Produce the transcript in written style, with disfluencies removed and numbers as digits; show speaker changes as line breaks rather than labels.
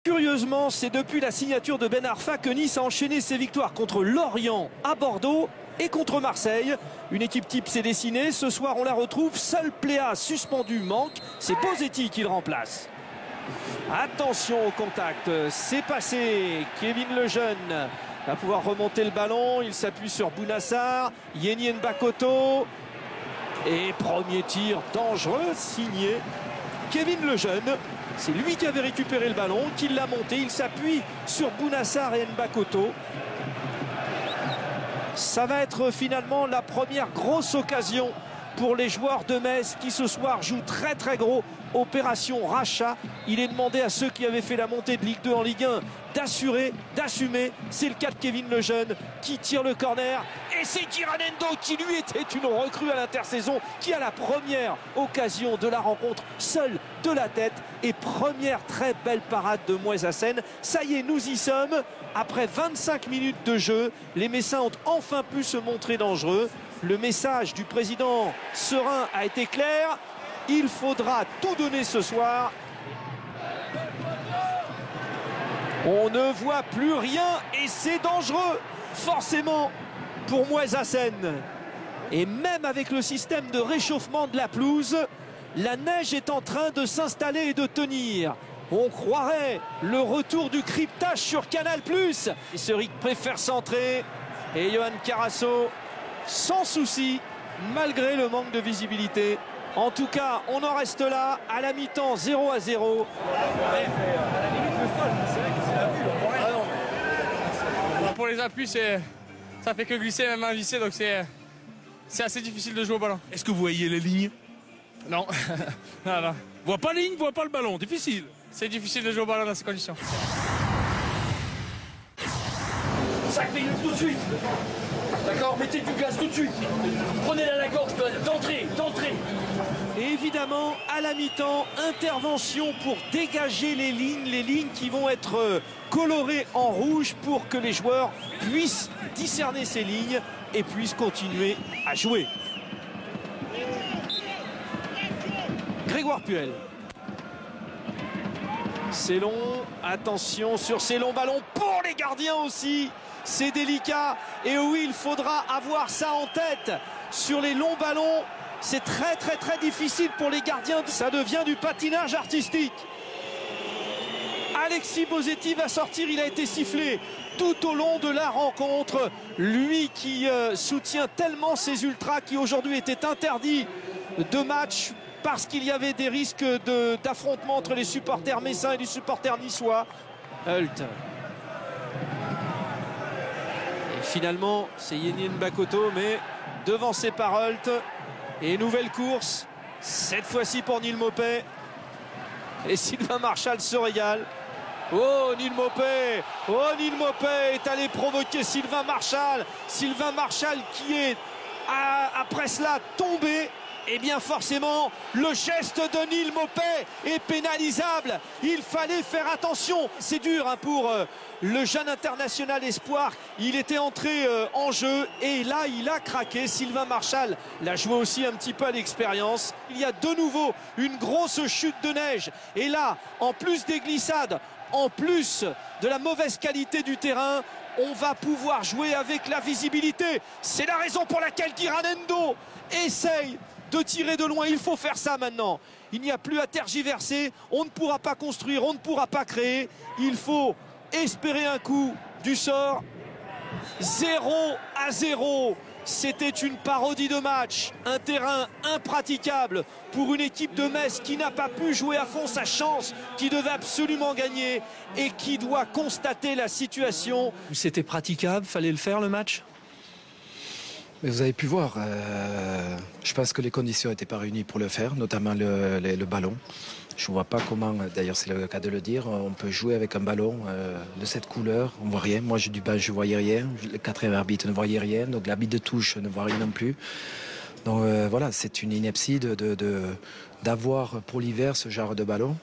Curieusement, c'est depuis la signature de Ben Arfa que Nice a enchaîné ses victoires contre Lorient à Bordeaux et contre Marseille. Une équipe type s'est dessinée. Ce soir, on la retrouve. Seul Pléa suspendu manque. C'est Bosetti qui le remplace. Attention au contact. C'est passé. Kevin Lejeune va pouvoir remonter le ballon. Il s'appuie sur Bounassar. Yenny Mbakoto. Et premier tir dangereux signé Kevin Lejeune. C'est lui qui avait récupéré le ballon, qui l'a monté. Il s'appuie sur Bounassar et Mbakoto. Ça va être finalement la première grosse occasion pour les joueurs de Metz qui ce soir jouent très très gros. Opération rachat. Il est demandé à ceux qui avaient fait la montée de Ligue 2 en Ligue 1 d'assurer, d'assumer. C'est le cas de Kevin Lejeune qui tire le corner. Et c'est Giranendo qui lui était une recrue à l'intersaison, qui a la première occasion de la rencontre seul de la tête. Et première très belle parade de Mouezassen. Ça y est, nous y sommes. Après 25 minutes de jeu, les Messins ont enfin pu se montrer dangereux. Le message du président Serein a été clair. Il faudra tout donner ce soir. On ne voit plus rien et c'est dangereux, forcément, pour Mouezassen. Et même avec le système de réchauffement de la pelouse, la neige est en train de s'installer et de tenir. On croirait le retour du cryptage sur Canal+. Et Seric préfère centrer. Et Johan Carasso, sans souci, malgré le manque de visibilité. En tout cas, on en reste là, à la mi-temps, 0-0.
Pour les appuis, ça fait que glisser, même un visser, donc c'est assez difficile de jouer au ballon.
Est-ce que vous voyez les lignes?
Non. Non, non.
Voit pas les lignes, voit pas le ballon, difficile.
C'est difficile de jouer au ballon dans ces conditions.
5 minutes tout de suite. D'accord, mettez du gaz tout de suite. Prenez-la à la gorge d'entrée.
Et évidemment, à la mi-temps, intervention pour dégager les lignes qui vont être colorées en rouge pour que les joueurs puissent discerner ces lignes et puissent continuer à jouer. Grégoire Puel. C'est long, attention sur ces longs ballons pour les gardiens aussi. C'est délicat et oui, il faudra avoir ça en tête. Sur les longs ballons, c'est très difficile pour les gardiens. Ça devient du patinage artistique. Alexis Bosetti va sortir, il a été sifflé tout au long de la rencontre. Lui qui soutient tellement ces ultras qui aujourd'hui étaient interdits de match parce qu'il y avait des risques d'affrontement entre les supporters messins et les supporters niçois. Hult. Et finalement, c'est Yenny Mbakoto, mais devancé par Hult. Et nouvelle course, cette fois-ci pour Neil Maupay. Et Sylvain Marchal se régale. Oh, Neil Maupay! Oh, Neil Maupay est allé provoquer Sylvain Marchal. Sylvain Marchal qui est, après cela, tombé. Et bien forcément, le geste de Neil Maupay est pénalisable. Il fallait faire attention. C'est dur pour le jeune international espoir. Il était entré en jeu et là, il a craqué. Sylvain Marchal l'a joué aussi un petit peu à l'expérience. Il y a de nouveau une grosse chute de neige. Et là, en plus des glissades, en plus de la mauvaise qualité du terrain, on va pouvoir jouer avec la visibilité. C'est la raison pour laquelle Giranendo essaye de tirer de loin. Il faut faire ça maintenant. Il n'y a plus à tergiverser. On ne pourra pas construire, on ne pourra pas créer. Il faut espérer un coup du sort. 0-0. C'était une parodie de match. Un terrain impraticable pour une équipe de Metz qui n'a pas pu jouer à fond sa chance, qui devait absolument gagner et qui doit constater la situation.
C'était praticable, fallait le faire le match?
Mais vous avez pu voir, je pense que les conditions n'étaient pas réunies pour le faire, notamment le ballon. Je ne vois pas comment, d'ailleurs c'est le cas de le dire, on peut jouer avec un ballon de cette couleur, on ne voit rien. Moi du banc je ne voyais rien, le quatrième arbitre ne voyait rien, donc l'arbitre de touche ne voit rien non plus. Donc voilà, c'est une ineptie d'avoir pour l'hiver ce genre de ballon.